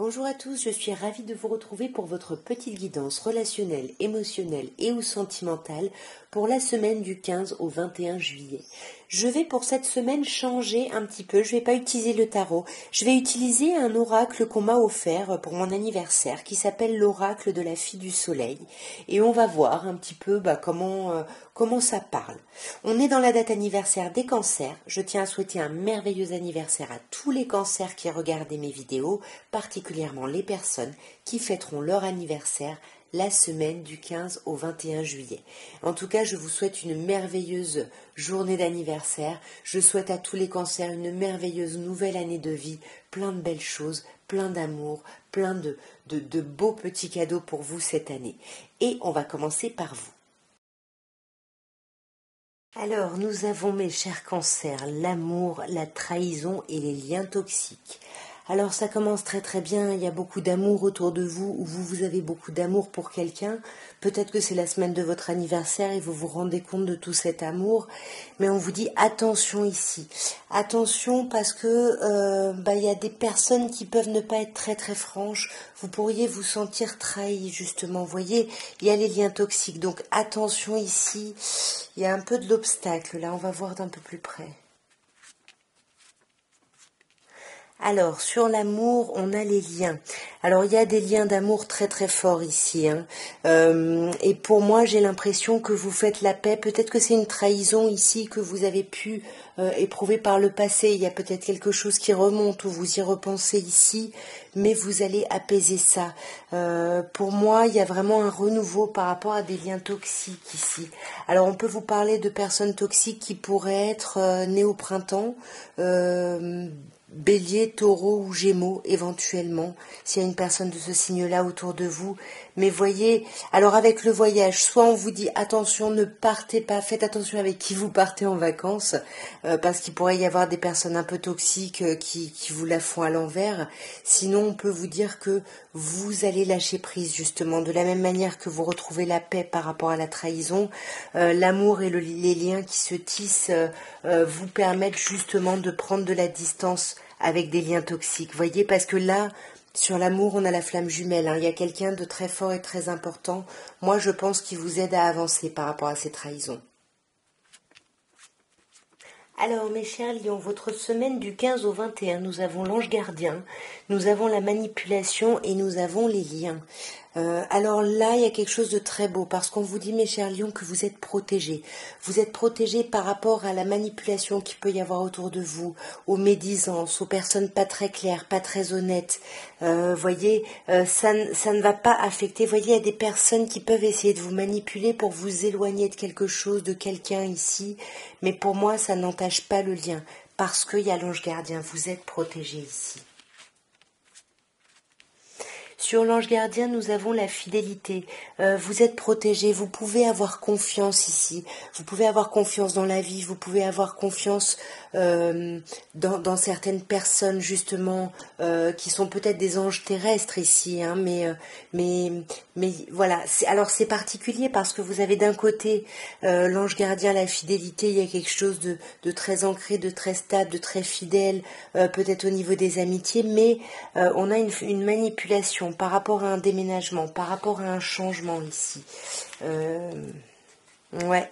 Bonjour à tous, je suis ravie de vous retrouver pour votre petite guidance relationnelle, émotionnelle et ou sentimentale pour la semaine du 15 au 21 juillet. Je vais pour cette semaine changer un petit peu, je vais pas utiliser le tarot, je vais utiliser un oracle qu'on m'a offert pour mon anniversaire qui s'appelle l'oracle de la fille du soleil et on va voir un petit peu comment ça parle. On est dans la date anniversaire des cancers, je tiens à souhaiter un merveilleux anniversaire à tous les cancers qui regardaient mes vidéos, particulièrement les personnes qui fêteront leur anniversaire la semaine du 15 au 21 juillet. En tout cas, je vous souhaite une merveilleuse journée d'anniversaire. Je souhaite à tous les cancers une merveilleuse nouvelle année de vie, plein de belles choses, plein d'amour, plein de beaux petits cadeaux pour vous cette année. Et on va commencer par vous. Alors, nous avons, mes chers cancers, l'amour, la trahison et les liens toxiques. Alors, ça commence très très bien, il y a beaucoup d'amour autour de vous, ou vous avez beaucoup d'amour pour quelqu'un. Peut-être que c'est la semaine de votre anniversaire et vous vous rendez compte de tout cet amour. Mais on vous dit attention ici. Attention parce que il y a des personnes qui peuvent ne pas être très très franches. Vous pourriez vous sentir trahi, justement. Vous voyez, il y a les liens toxiques. Donc, attention ici. Il y a un peu de l'obstacle, là, on va voir d'un peu plus près. Alors, sur l'amour, on a les liens. Alors, il y a des liens d'amour très très forts ici. Et pour moi, j'ai l'impression que vous faites la paix. Peut-être que c'est une trahison ici que vous avez pu éprouver par le passé. Il y a peut-être quelque chose qui remonte ou vous y repensez ici, mais vous allez apaiser ça. Pour moi, il y a vraiment un renouveau par rapport à des liens toxiques ici. Alors, on peut vous parler de personnes toxiques qui pourraient être nées au printemps, Bélier, Taureau ou Gémeaux éventuellement, s'il y a une personne de ce signe-là autour de vous. Mais voyez, alors avec le voyage, soit on vous dit attention, ne partez pas, faites attention avec qui vous partez en vacances, parce qu'il pourrait y avoir des personnes un peu toxiques qui vous la font à l'envers. Sinon, on peut vous dire que vous allez lâcher prise justement, de la même manière que vous retrouvez la paix par rapport à la trahison, l'amour et les liens qui se tissent vous permettent justement de prendre de la distance avec des liens toxiques. Voyez, parce que là, sur l'amour, on a la flamme jumelle. Il y a quelqu'un de très fort et très important. Moi, je pense qu'il vous aide à avancer par rapport à ces trahisons. Alors, mes chers lions, votre semaine du 15 au 21, nous avons l'ange gardien, nous avons la manipulation et nous avons les liens. Alors là, il y a quelque chose de très beau parce qu'on vous dit, mes chers lions, que vous êtes protégés. Vous êtes protégés par rapport à la manipulation qu'il peut y avoir autour de vous, aux médisances, aux personnes pas très claires, pas très honnêtes. Voyez, ça ne va pas affecter. Voyez, il y a des personnes qui peuvent essayer de vous manipuler pour vous éloigner de quelque chose, de quelqu'un ici. Mais pour moi, ça n'entache pas le lien parce qu'il y a l'ange gardien. Vous êtes protégés ici. Sur l'ange gardien, nous avons la fidélité. Vous êtes protégés, vous pouvez avoir confiance ici. Vous pouvez avoir confiance dans la vie, vous pouvez avoir confiance dans certaines personnes justement qui sont peut-être des anges terrestres ici. Mais voilà. Alors c'est particulier parce que vous avez d'un côté l'ange gardien, la fidélité. Il y a quelque chose de très ancré, de très stable, de très fidèle, peut-être au niveau des amitiés. Mais on a une manipulation par rapport à un déménagement, par rapport à un changement ici. Ouais.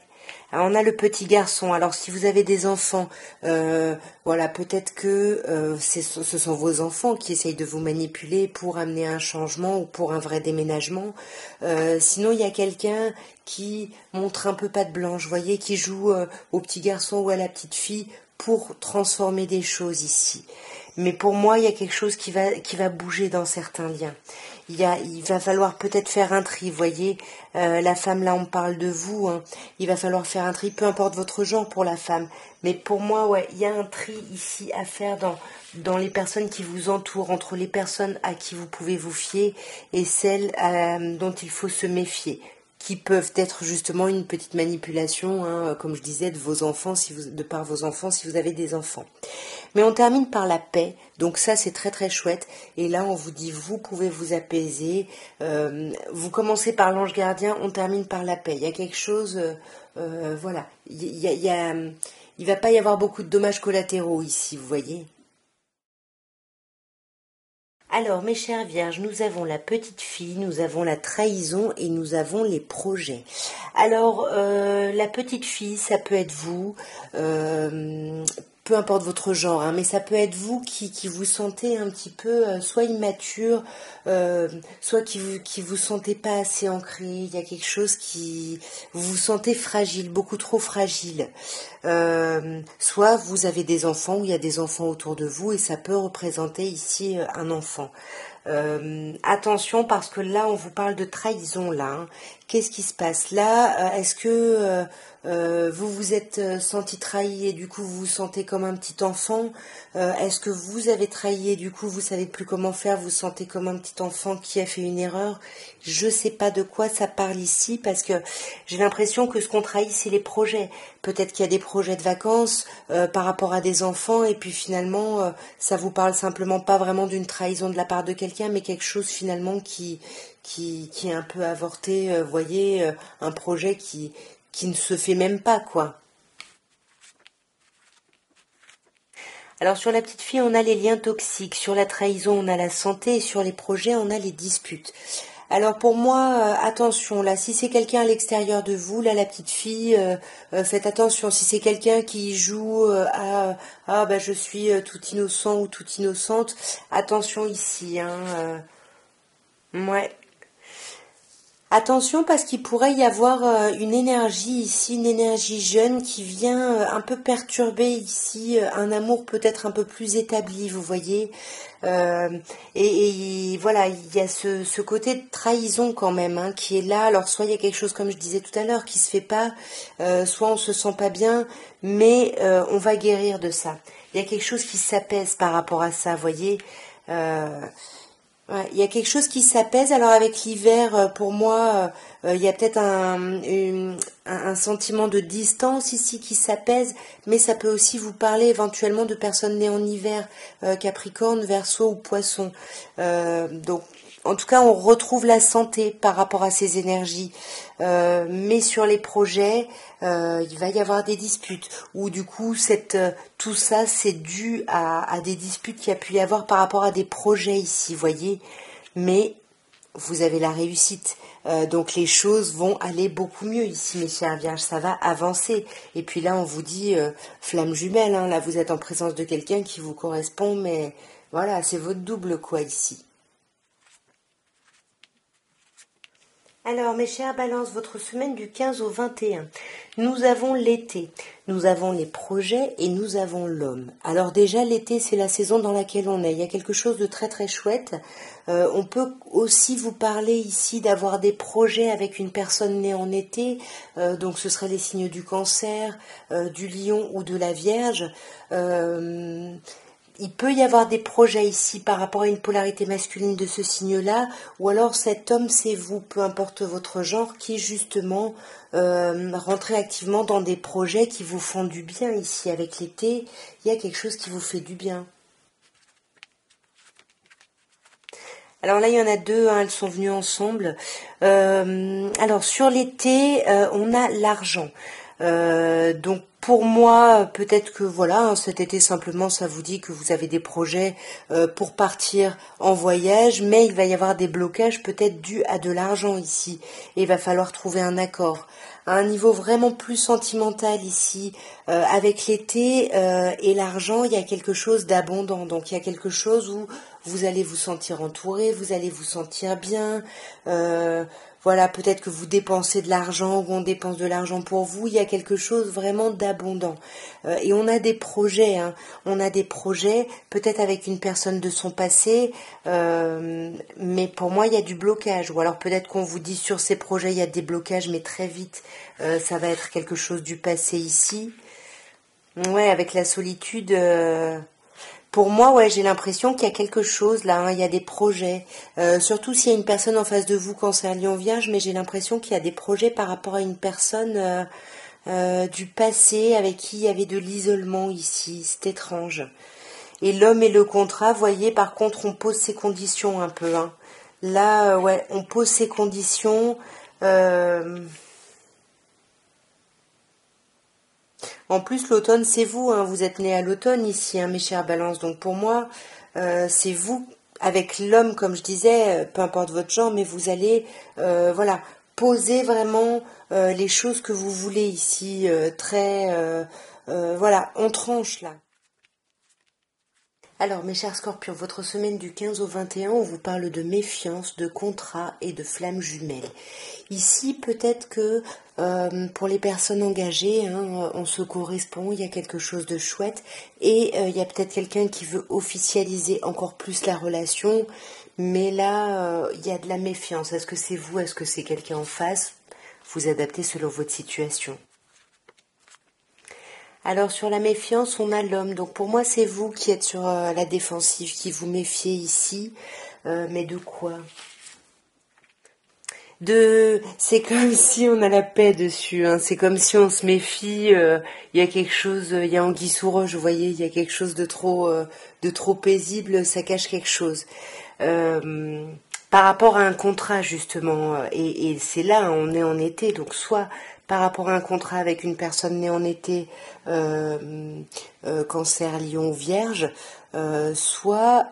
Alors, on a le petit garçon. Alors si vous avez des enfants, voilà, peut-être que ce sont vos enfants qui essayent de vous manipuler pour amener un changement ou pour un vrai déménagement. Sinon, il y a quelqu'un qui montre un peu patte blanche, vous voyez, qui joue au petit garçon ou à la petite fille pour transformer des choses ici. Mais pour moi, il y a quelque chose qui va bouger dans certains liens. Il va falloir peut-être faire un tri, vous voyez, la femme, là, on parle de vous, il va falloir faire un tri, peu importe votre genre pour la femme. Mais pour moi, ouais, il y a un tri ici à faire dans les personnes qui vous entourent, entre les personnes à qui vous pouvez vous fier et celles dont il faut se méfier, qui peuvent être justement une petite manipulation, comme je disais, de par vos enfants, si vous avez des enfants. Mais on termine par la paix, donc ça c'est très très chouette. Et là on vous dit, vous pouvez vous apaiser. Vous commencez par l'ange gardien, on termine par la paix. Il y a quelque chose, voilà. Il va pas y avoir beaucoup de dommages collatéraux ici, vous voyez. Alors, mes chères vierges, nous avons la petite fille, nous avons la trahison et nous avons les projets. Alors, la petite fille, ça peut être vous, peu importe votre genre, hein, mais ça peut être vous qui vous sentez un petit peu soit immature, soit qui vous sentez pas assez ancré. Il y a quelque chose qui vous vous sentez fragile, beaucoup trop fragile. Soit vous avez des enfants ou il y a des enfants autour de vous et ça peut représenter ici un enfant. Attention parce que là on vous parle de trahison là. Hein. Qu'est-ce qui se passe là? Est-ce que vous vous êtes senti trahi et du coup vous vous sentez comme un petit enfant? Est-ce que vous avez trahi et du coup vous savez plus comment faire? Vous vous sentez comme un petit enfant qui a fait une erreur? Je sais pas de quoi ça parle ici parce que j'ai l'impression que ce qu'on trahit c'est les projets. Peut-être qu'il y a des projets de vacances par rapport à des enfants et puis finalement ça vous parle simplement pas vraiment d'une trahison de la part de quelqu'un mais quelque chose finalement qui est un peu avorté, voyez, un projet qui ne se fait même pas quoi. Alors sur la petite fille, on a les liens toxiques, sur la trahison, on a la santé, et sur les projets, on a les disputes. Alors pour moi, attention, là, si c'est quelqu'un à l'extérieur de vous, là, la petite fille, faites attention. Si c'est quelqu'un qui joue à ah bah je suis tout innocent ou toute innocente, attention ici, hein. Ouais. Attention parce qu'il pourrait y avoir une énergie ici, une énergie jeune qui vient un peu perturber ici un amour peut-être un peu plus établi, vous voyez. Euh, et voilà, il y a ce côté de trahison quand même hein, qui est là. Alors soit il y a quelque chose comme je disais tout à l'heure qui se fait pas, soit on se sent pas bien, mais on va guérir de ça. Il y a quelque chose qui s'apaise par rapport à ça, vous voyez. Euh, Ouais, il y a quelque chose qui s'apaise. Alors avec l'hiver, pour moi, il y a peut-être un sentiment de distance ici qui s'apaise, mais ça peut aussi vous parler éventuellement de personnes nées en hiver, Capricorne, Verseau ou Poisson. Donc, en tout cas, on retrouve la santé par rapport à ces énergies. Mais sur les projets, il va y avoir des disputes. Ou du coup, tout ça, c'est dû à des disputes qu'il y a pu y avoir par rapport à des projets ici, voyez. Mais vous avez la réussite. Donc les choses vont aller beaucoup mieux ici, mes chers vierges, ça va avancer. Et puis là, on vous dit flamme jumelle, hein, là vous êtes en présence de quelqu'un qui vous correspond, mais voilà, c'est votre double quoi ici. Alors, mes chers balances, votre semaine du 15 au 21, nous avons l'été, nous avons les projets et nous avons l'homme. Alors déjà, l'été, c'est la saison dans laquelle on est. Il y a quelque chose de très très chouette. On peut aussi vous parler ici d'avoir des projets avec une personne née en été. Donc ce seraient les signes du cancer, du lion ou de la vierge. Il peut y avoir des projets ici par rapport à une polarité masculine de ce signe-là, ou alors cet homme, c'est vous, peu importe votre genre, qui justement rentrez activement dans des projets qui vous font du bien ici. Avec l'été, il y a quelque chose qui vous fait du bien. Alors là, il y en a deux, hein, elles sont venues ensemble. Alors sur l'été, on a l'argent. Donc pour moi, peut-être que voilà, hein, cet été simplement, ça vous dit que vous avez des projets pour partir en voyage, mais il va y avoir des blocages peut-être dus à de l'argent ici. Et il va falloir trouver un accord. À un niveau vraiment plus sentimental ici, avec l'été et l'argent, il y a quelque chose d'abondant. Donc il y a quelque chose où vous allez vous sentir entouré, vous allez vous sentir bien. Voilà, peut-être que vous dépensez de l'argent ou on dépense de l'argent pour vous. Il y a quelque chose vraiment d'abondant. Et on a des projets, hein. On a des projets, peut-être avec une personne de son passé, mais pour moi, il y a du blocage. Ou alors peut-être qu'on vous dit sur ces projets, il y a des blocages, mais très vite, ça va être quelque chose du passé ici. Ouais, avec la solitude. Pour moi, ouais, j'ai l'impression qu'il y a quelque chose là, hein, il y a des projets. Surtout s'il y a une personne en face de vous, Cancer, Lion, Vierge, mais j'ai l'impression qu'il y a des projets par rapport à une personne du passé avec qui il y avait de l'isolement ici. C'est étrange. Et l'homme et le contrat, voyez, par contre, on pose ses conditions un peu. Hein. Là, ouais, on pose ses conditions. Euh, En plus, l'automne, c'est vous, hein, vous êtes né à l'automne ici, hein, mes chères balances. Donc pour moi, c'est vous avec l'homme, comme je disais, peu importe votre genre, mais vous allez, voilà, poser vraiment les choses que vous voulez ici, très, voilà, on tranche là. Alors, mes chers scorpions, votre semaine du 15 au 21, on vous parle de méfiance, de contrat et de flammes jumelles. Ici, peut-être que pour les personnes engagées, hein, on se correspond, il y a quelque chose de chouette, et il y a peut-être quelqu'un qui veut officialiser encore plus la relation, mais là, il y a de la méfiance. Est-ce que c'est vous, est-ce que c'est quelqu'un en face? Vous adaptez selon votre situation. Alors sur la méfiance, on a l'homme. Donc pour moi, c'est vous qui êtes sur la défensive, qui vous méfiez ici. Mais de quoi? C'est comme si on a la paix dessus. Hein. C'est comme si on se méfie. Il y a quelque chose, il y a anguille sous roche. Vous voyez, il y a quelque chose de trop paisible. Ça cache quelque chose. Euh, Par rapport à un contrat justement, et c'est là, hein, on est en été, donc soit par rapport à un contrat avec une personne née en été, cancer, lion, vierge, soit,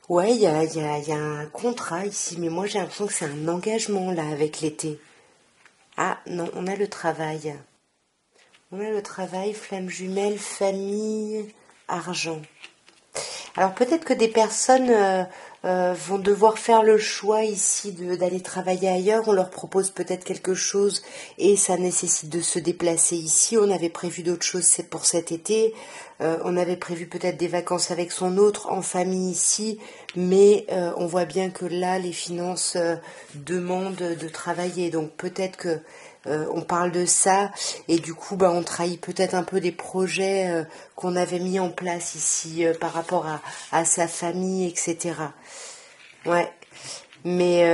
ouais, il y a un contrat ici, mais moi j'ai l'impression que c'est un engagement là avec l'été. Ah non, on a le travail. On a le travail, flamme jumelle, famille, argent. Alors peut-être que des personnes vont devoir faire le choix ici d'aller travailler ailleurs. On leur propose peut-être quelque chose et ça nécessite de se déplacer ici. On avait prévu d'autres choses pour cet été. On avait prévu peut-être des vacances avec son autre en famille ici. Mais on voit bien que là, les finances demandent de travailler. Donc peut-être que on parle de ça et du coup on trahit peut-être un peu des projets qu'on avait mis en place ici par rapport à sa famille, etc. Ouais, mais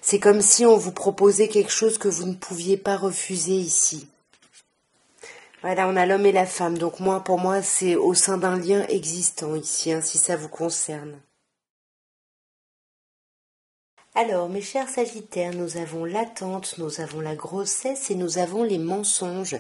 c'est comme si on vous proposait quelque chose que vous ne pouviez pas refuser ici. Voilà, on a l'homme et la femme, donc pour moi c'est au sein d'un lien existant ici, hein, si ça vous concerne. Alors, mes chers Sagittaires, nous avons l'attente, nous avons la grossesse et nous avons les mensonges.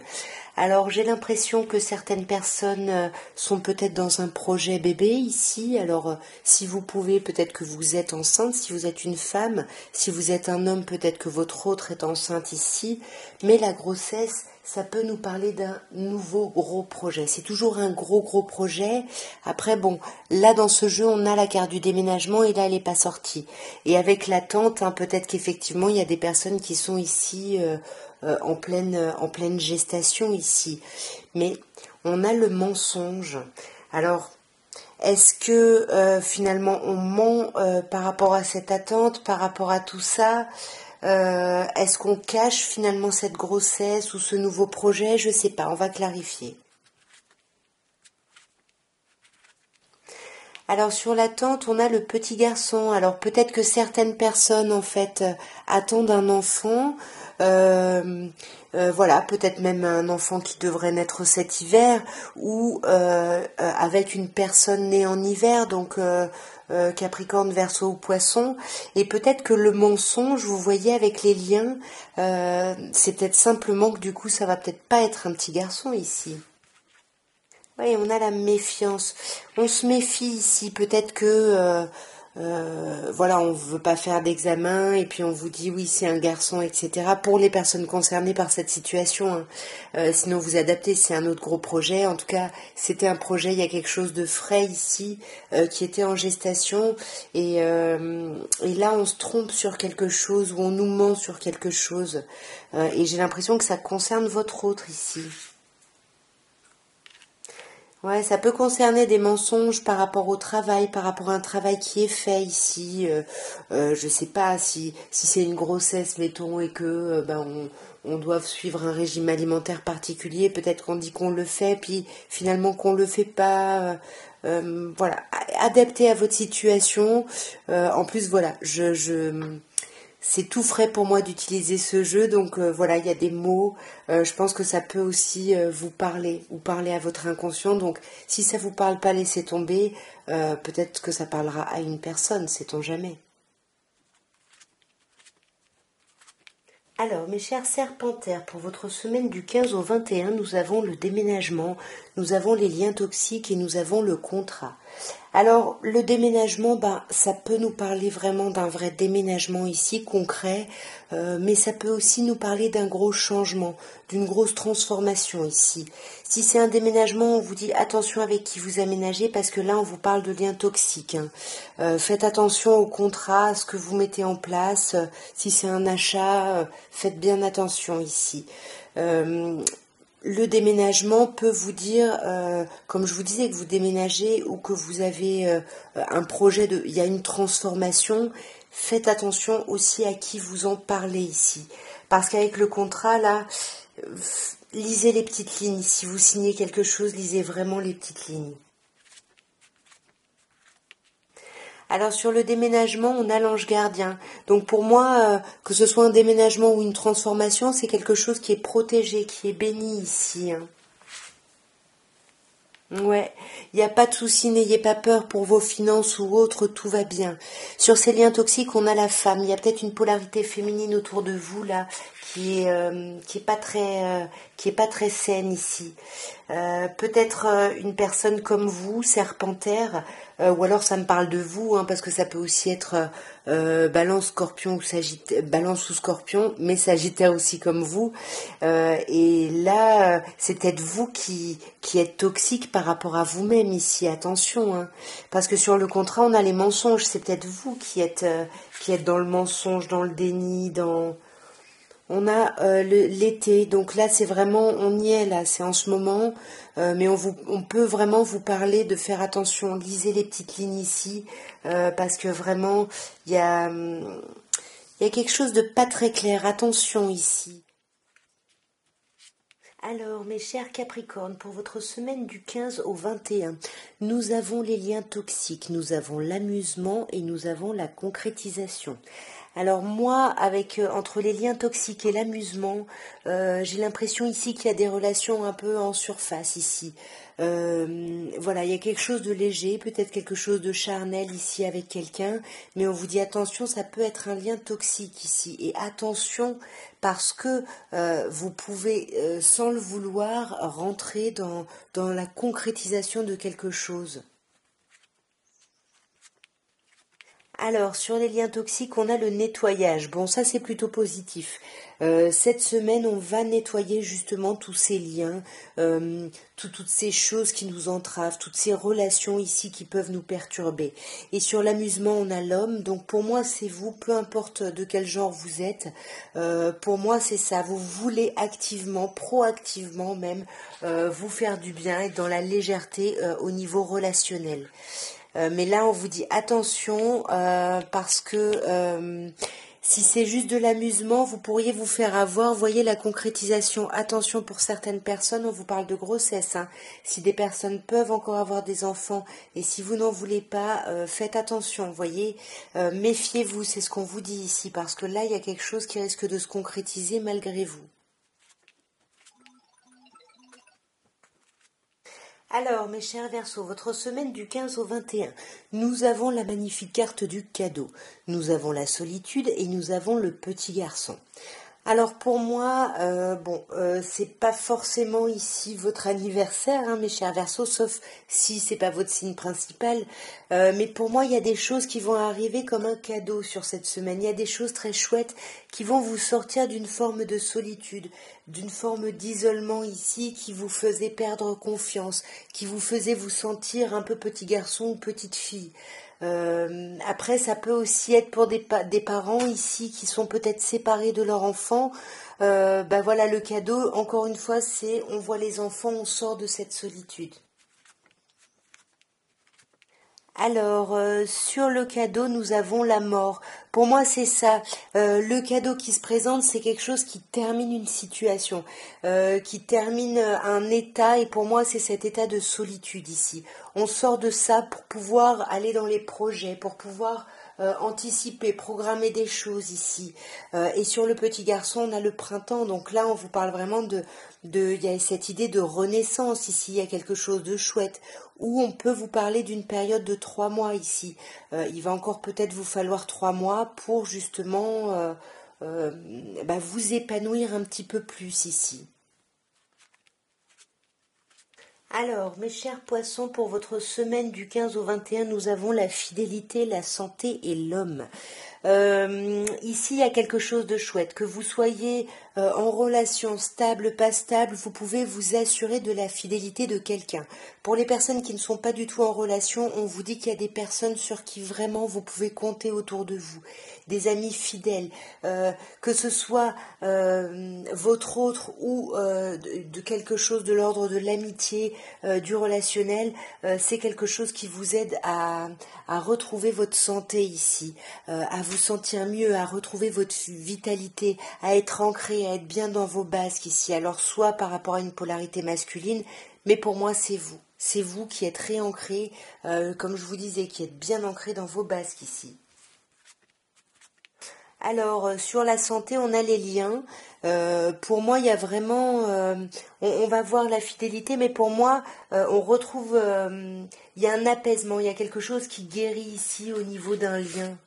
Alors, j'ai l'impression que certaines personnes sont peut-être dans un projet bébé ici. Alors, si vous pouvez, peut-être que vous êtes enceinte, si vous êtes une femme, si vous êtes un homme, peut-être que votre autre est enceinte ici. Mais la grossesse, ça peut nous parler d'un nouveau gros projet. C'est toujours un gros projet. Après, bon, là dans ce jeu, on a la carte du déménagement et là, elle n'est pas sortie. Et avec l'attente, hein, peut-être qu'effectivement, il y a des personnes qui sont ici en pleine gestation ici. Mais on a le mensonge. Alors, est-ce que finalement on ment par rapport à cette attente, par rapport à tout ça? Est-ce qu'on cache finalement cette grossesse ou ce nouveau projet? Je sais pas, on va clarifier. Alors sur l'attente, on a le petit garçon. Alors peut-être que certaines personnes en fait attendent un enfant. Voilà, peut-être même un enfant qui devrait naître cet hiver ou avec une personne née en hiver, donc Capricorne, Verseau ou Poisson. Et peut-être que le mensonge, vous voyez avec les liens, c'est peut-être simplement que du coup ça va peut-être pas être un petit garçon ici. Oui, on a la méfiance. On se méfie ici. Peut-être que, voilà, on veut pas faire d'examen et puis on vous dit oui, c'est un garçon, etc. Pour les personnes concernées par cette situation. Hein. Sinon, vous adaptez, c'est un autre gros projet. En tout cas, c'était un projet, il y a quelque chose de frais ici qui était en gestation. Et là, on se trompe sur quelque chose ou on nous ment sur quelque chose. Et j'ai l'impression que ça concerne votre autre ici. Ouais, ça peut concerner des mensonges par rapport au travail, par rapport à un travail qui est fait ici. Je sais pas si c'est une grossesse, mettons, et que on doit suivre un régime alimentaire particulier. Peut-être qu'on dit qu'on le fait, puis finalement qu'on le fait pas. Voilà, adapté à votre situation. En plus, voilà, c'est tout frais pour moi d'utiliser ce jeu, donc voilà, il y a des mots. Je pense que ça peut aussi vous parler ou parler à votre inconscient. Donc, si ça vous parle pas, laissez tomber. Peut-être que ça parlera à une personne, sait-on jamais. Alors, mes chers serpentaires, pour votre semaine du 15 au 21, nous avons le déménagement, nous avons les liens toxiques et nous avons le contrat. Alors, le déménagement, ben, ça peut nous parler vraiment d'un vrai déménagement ici, concret, mais ça peut aussi nous parler d'un gros changement, d'une grosse transformation ici. Si c'est un déménagement, on vous dit attention avec qui vous aménagez, parce que là, on vous parle de liens toxiques, hein. Faites attention au contrat, à ce que vous mettez en place. Si c'est un achat, faites bien attention ici. Le déménagement peut vous dire, comme je vous disais, que vous déménagez ou que vous avez un projet il y a une transformation. Faites attention aussi à qui vous en parlez ici. Parce qu'avec le contrat, là, lisez les petites lignes. Si vous signez quelque chose, lisez vraiment les petites lignes. Alors sur le déménagement, on a l'ange gardien. Donc pour moi, que ce soit un déménagement ou une transformation, c'est quelque chose qui est protégé, qui est béni ici, hein. Ouais, il n'y a pas de souci, n'ayez pas peur pour vos finances ou autres, tout va bien. Sur ces liens toxiques, on a la femme. Il y a peut-être une polarité féminine autour de vous là, qui est pas très saine ici. Peut-être une personne comme vous, serpentaire, ou alors ça me parle de vous, hein, parce que ça peut aussi être balance, scorpion ou sagittaire, balance ou scorpion, mais sagittaire aussi comme vous. Et là, c'est peut-être vous qui êtes toxique par rapport à vous-même ici, attention, hein, parce que sur le contrat, on a les mensonges, c'est peut-être vous qui êtes dans le mensonge, dans le déni, dans... On a l'été, donc là c'est vraiment, on y est là, c'est en ce moment, mais on peut vraiment vous parler de faire attention, lisez les petites lignes ici, parce que vraiment il y a quelque chose de pas très clair, attention ici. Alors, mes chers Capricornes, pour votre semaine du 15 au 21, nous avons les liens toxiques, nous avons l'amusement et nous avons la concrétisation. Alors moi, avec entre les liens toxiques et l'amusement, j'ai l'impression ici qu'il y a des relations un peu en surface ici. Voilà, il y a quelque chose de léger, peut-être quelque chose de charnel ici avec quelqu'un, mais on vous dit attention, ça peut être un lien toxique ici. Et attention, parce que vous pouvez, sans le vouloir, rentrer dans la concrétisation de quelque chose. Alors, sur les liens toxiques, on a le nettoyage. Bon, ça c'est plutôt positif. Cette semaine, on va nettoyer justement tous ces liens, toutes ces choses qui nous entravent, toutes ces relations ici qui peuvent nous perturber. Et sur l'amusement, on a l'homme. Donc pour moi, c'est vous, peu importe de quel genre vous êtes. Pour moi, c'est ça. Vous voulez activement, proactivement même, vous faire du bien, être dans la légèreté au niveau relationnel. Mais là, on vous dit attention parce que si c'est juste de l'amusement, vous pourriez vous faire avoir. Voyez la concrétisation. Attention pour certaines personnes, on vous parle de grossesse, hein. Si des personnes peuvent encore avoir des enfants et si vous n'en voulez pas, faites attention. Voyez, méfiez-vous, c'est ce qu'on vous dit ici parce que là, il y a quelque chose qui risque de se concrétiser malgré vous. Alors, mes chers Verseaux, votre semaine du 15 au 21, nous avons la magnifique carte du cadeau, nous avons la solitude et nous avons le petit garçon. Alors pour moi, c'est pas forcément ici votre anniversaire, hein, mes chers Verseaux, sauf si c'est pas votre signe principal. Mais pour moi, il y a des choses qui vont arriver comme un cadeau sur cette semaine. Il y a des choses très chouettes qui vont vous sortir d'une forme de solitude, d'une forme d'isolement ici qui vous faisait perdre confiance, qui vous faisait vous sentir un peu petit garçon ou petite fille. Après, ça peut aussi être pour des parents ici qui sont peut-être séparés de leur enfant. Ben voilà, le cadeau, encore une fois, c'est on voit les enfants, on sort de cette solitude. Alors, sur le cadeau, nous avons la mort. Pour moi, c'est ça. Le cadeau qui se présente, c'est quelque chose qui termine une situation, qui termine un état, et pour moi, c'est cet état de solitude ici. On sort de ça pour pouvoir aller dans les projets, pour pouvoir anticiper, programmer des choses ici. Et sur le petit garçon, on a le printemps. Donc là, on vous parle vraiment il y a cette idée de renaissance ici. Il y a quelque chose de chouette. Ou on peut vous parler d'une période de 3 mois ici. Il va encore peut-être vous falloir 3 mois pour justement euh, vous épanouir un petit peu plus ici. Alors, mes chers poissons, pour votre semaine du 15 au 21, nous avons la fidélité, la santé et l'homme. Ici, il y a quelque chose de chouette. Que vous soyez en relation stable, pas stable, vous pouvez vous assurer de la fidélité de quelqu'un. Pour les personnes qui ne sont pas du tout en relation, on vous dit qu'il y a des personnes sur qui vraiment vous pouvez compter autour de vous. Des amis fidèles, que ce soit votre autre ou de quelque chose de l'ordre de l'amitié, du relationnel, c'est quelque chose qui vous aide à retrouver votre santé ici, à vous sentir mieux, à retrouver votre vitalité, à être ancré, à être bien dans vos basques ici. Alors soit par rapport à une polarité masculine, mais pour moi c'est vous. C'est vous qui êtes réancré, comme je vous disais, qui êtes bien ancré dans vos basques ici. Alors, sur la santé, on a les liens. Pour moi, il y a vraiment... on va voir la fidélité, mais pour moi, on retrouve... il y a un apaisement, il y a quelque chose qui guérit ici au niveau d'un lien.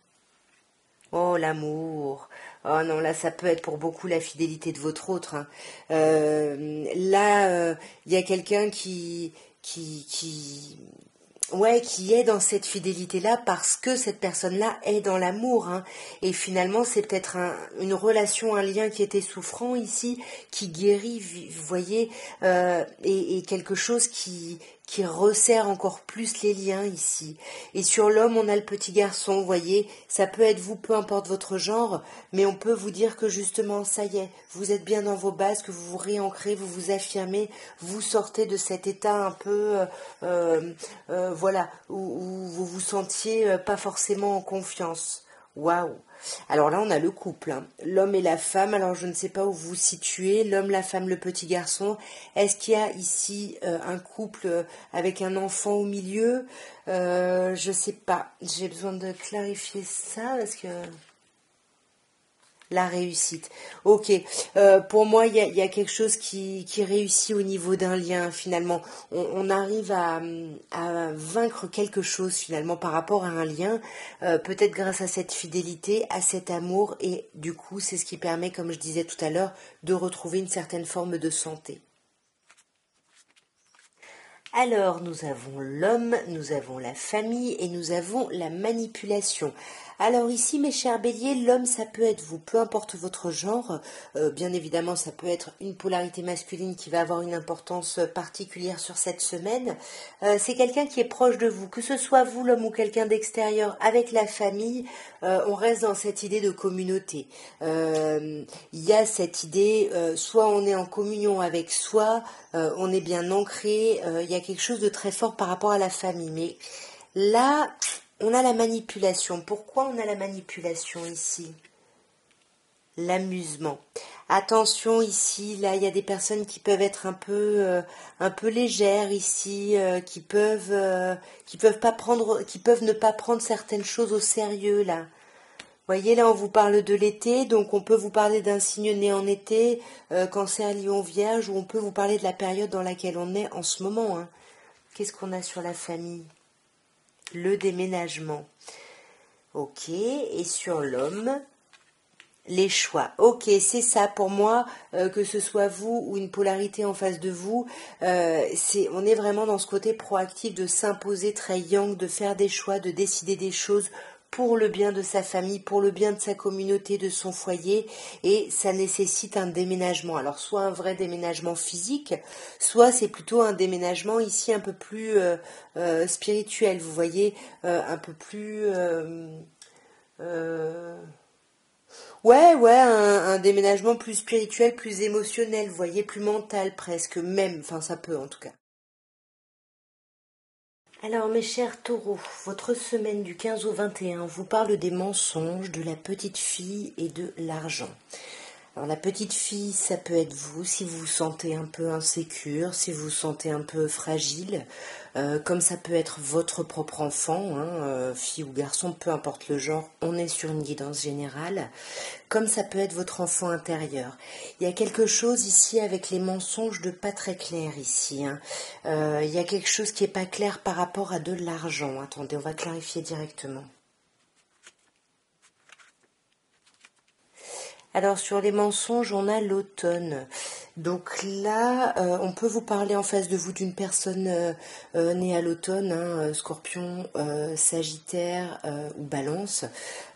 Oh, l'amour. Oh non, là, ça peut être pour beaucoup la fidélité de votre autre, hein. Là, il y a quelqu'un qui, ouais, qui est dans cette fidélité-là parce que cette personne-là est dans l'amour, hein. Et finalement, c'est peut-être une relation, un lien qui était souffrant ici, qui guérit, vous voyez, et quelque chose qui resserre encore plus les liens ici. Et sur l'homme, on a le petit garçon, vous voyez, ça peut être vous, peu importe votre genre, mais on peut vous dire que justement, ça y est, vous êtes bien dans vos bases, que vous vous réancrez, vous vous affirmez, vous sortez de cet état un peu, voilà, où vous vous sentiez pas forcément en confiance. Waouh! Alors là, on a le couple, hein. L'homme et la femme. Alors, je ne sais pas où vous vous situez. L'homme, la femme, le petit garçon. Est-ce qu'il y a ici un couple avec un enfant au milieu? Je sais pas. J'ai besoin de clarifier ça parce que... La réussite. Ok. Pour moi, il y a quelque chose qui réussit au niveau d'un lien, finalement. On arrive à vaincre quelque chose, finalement, par rapport à un lien, peut-être grâce à cette fidélité, à cet amour, et du coup, c'est ce qui permet, comme je disais tout à l'heure, de retrouver une certaine forme de santé. Alors, nous avons l'homme, nous avons la famille et nous avons la manipulation. Alors ici, mes chers béliers, l'homme, ça peut être vous, peu importe votre genre. Bien évidemment, ça peut être une polarité masculine qui va avoir une importance particulière sur cette semaine. C'est quelqu'un qui est proche de vous, que ce soit vous, l'homme, ou quelqu'un d'extérieur, avec la famille, on reste dans cette idée de communauté. Il y a cette idée, soit on est en communion avec soi, on est bien ancré, il y a quelque chose de très fort par rapport à la famille. Mais là, on a la manipulation. Pourquoi on a la manipulation ici? L'amusement. Attention ici, là, il y a des personnes qui peuvent être un peu légères ici, qui peuvent ne pas prendre certaines choses au sérieux là. Voyez, là, on vous parle de l'été, donc on peut vous parler d'un signe né en été, Cancer, Lion, Vierge, ou on peut vous parler de la période dans laquelle on est en ce moment, hein. Qu'est-ce qu'on a sur la famille? Le déménagement. Ok, et sur l'homme, les choix. Ok, c'est ça pour moi, que ce soit vous ou une polarité en face de vous, on est vraiment dans ce côté proactif de s'imposer très yang, de faire des choix, de décider des choses pour le bien de sa famille, pour le bien de sa communauté, de son foyer, et ça nécessite un déménagement. Alors soit un vrai déménagement physique, soit c'est plutôt un déménagement ici un peu plus spirituel, vous voyez, un peu plus... ouais, un déménagement plus spirituel, plus émotionnel, vous voyez, plus mental presque, même, enfin ça peut en tout cas. Alors mes chers taureaux, votre semaine du 15 au 21 vous parle des mensonges, de la petite fille et de l'argent. Alors la petite fille, ça peut être vous, si vous vous sentez un peu insécure, si vous vous sentez un peu fragile, comme ça peut être votre propre enfant, hein, fille ou garçon, peu importe le genre, on est sur une guidance générale, comme ça peut être votre enfant intérieur. Il y a quelque chose ici avec les mensonges de pas très clair ici, hein. Il y a quelque chose qui est pas clair par rapport à de l'argent. Attendez, on va clarifier directement. Alors sur les mensonges, on a l'automne. Donc là, on peut vous parler en face de vous d'une personne née à l'automne, hein, Scorpion, Sagittaire ou Balance.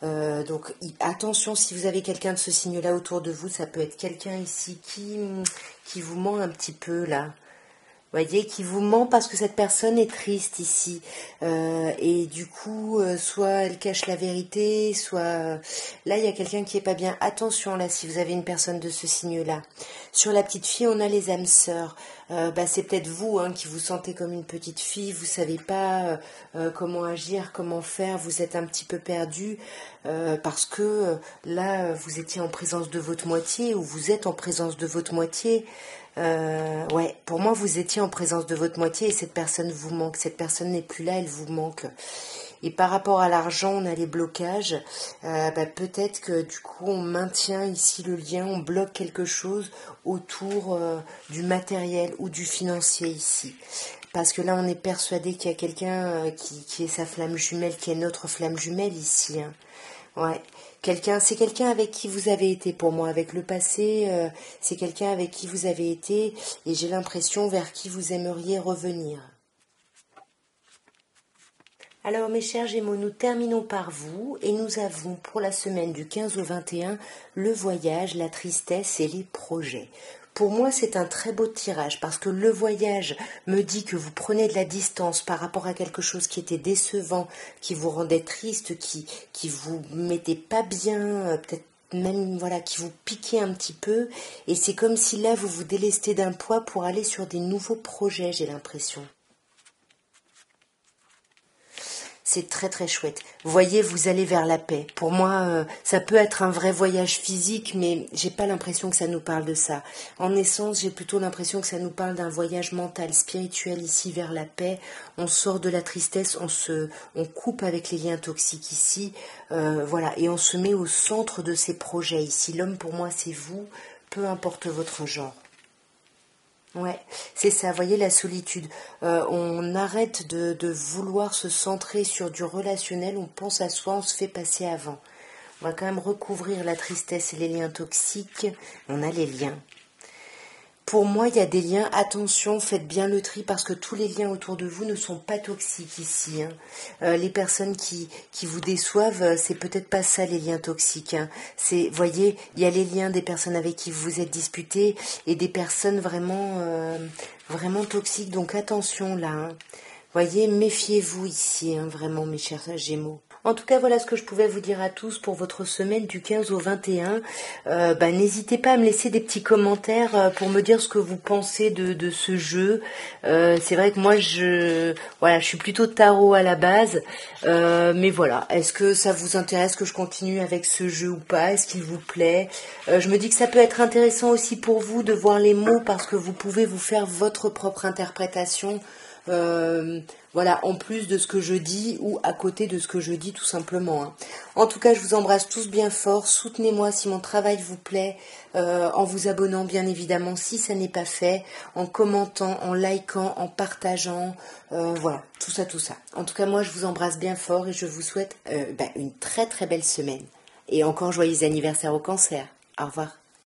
Donc attention, si vous avez quelqu'un de ce signe-là autour de vous, ça peut être quelqu'un ici qui vous ment un petit peu là. Voyez, qui vous ment parce que cette personne est triste ici. Et du coup, soit elle cache la vérité, soit... Là, il y a quelqu'un qui est pas bien. Attention, là, si vous avez une personne de ce signe-là. Sur la petite fille, on a les âmes sœurs. C'est peut-être vous hein, qui vous sentez comme une petite fille, vous savez pas comment agir, comment faire, vous êtes un petit peu perdu parce que là, vous étiez en présence de votre moitié ou vous êtes en présence de votre moitié. Ouais, pour moi, vous étiez en présence de votre moitié et cette personne vous manque. Cette personne n'est plus là, elle vous manque. Et par rapport à l'argent, on a les blocages. Peut-être que du coup, on maintient ici le lien, on bloque quelque chose autour du matériel ou du financier ici. Parce que là, on est persuadé qu'il y a quelqu'un qui est sa flamme jumelle, qui est notre flamme jumelle ici. Hein. Ouais, c'est quelqu'un avec qui vous avez été pour moi, avec le passé, c'est quelqu'un avec qui vous avez été et j'ai l'impression vers qui vous aimeriez revenir. Alors mes chers Gémeaux, nous terminons par vous et nous avons pour la semaine du 15 au 21 le voyage, la tristesse et les projets. Pour moi, c'est un très beau tirage parce que le voyage me dit que vous prenez de la distance par rapport à quelque chose qui était décevant, qui vous rendait triste, qui vous mettait pas bien, peut-être même voilà, qui vous piquait un petit peu. Et c'est comme si là, vous vous délestez d'un poids pour aller sur des nouveaux projets, j'ai l'impression. C'est très très chouette. Vous voyez, vous allez vers la paix. Pour moi, ça peut être un vrai voyage physique, mais j'ai pas l'impression que ça nous parle de ça. En essence, j'ai plutôt l'impression que ça nous parle d'un voyage mental, spirituel ici vers la paix. On sort de la tristesse, on coupe avec les liens toxiques ici, voilà, et on se met au centre de ces projets ici. L'homme pour moi, c'est vous, peu importe votre genre. Ouais, c'est ça, voyez la solitude. On arrête de vouloir se centrer sur du relationnel, on pense à soi, on se fait passer avant. On va quand même recouvrir la tristesse et les liens toxiques. On a les liens. Pour moi, il y a des liens, attention, faites bien le tri parce que tous les liens autour de vous ne sont pas toxiques ici. Hein. Les personnes qui vous déçoivent, c'est peut-être pas ça les liens toxiques. Hein. Voyez, il y a les liens des personnes avec qui vous vous êtes disputés et des personnes vraiment toxiques. Donc attention là. Hein. Voyez, méfiez-vous ici, hein, vraiment, mes chers Gémeaux. En tout cas, voilà ce que je pouvais vous dire à tous pour votre semaine du 15 au 21. N'hésitez pas à me laisser des petits commentaires pour me dire ce que vous pensez de ce jeu. C'est vrai que moi, je suis plutôt tarot à la base. Mais voilà, est-ce que ça vous intéresse que je continue avec ce jeu ou pas? Est-ce qu'il vous plaît? Je me dis que ça peut être intéressant aussi pour vous de voir les mots parce que vous pouvez vous faire votre propre interprétation. Voilà, en plus de ce que je dis ou à côté de ce que je dis tout simplement. Hein. En tout cas, je vous embrasse tous bien fort. Soutenez-moi si mon travail vous plaît, en vous abonnant bien évidemment si ça n'est pas fait, en commentant, en likant, en partageant. Voilà, tout ça, tout ça. En tout cas, moi, je vous embrasse bien fort et je vous souhaite une très très belle semaine. Et encore joyeux anniversaire au Cancer. Au revoir.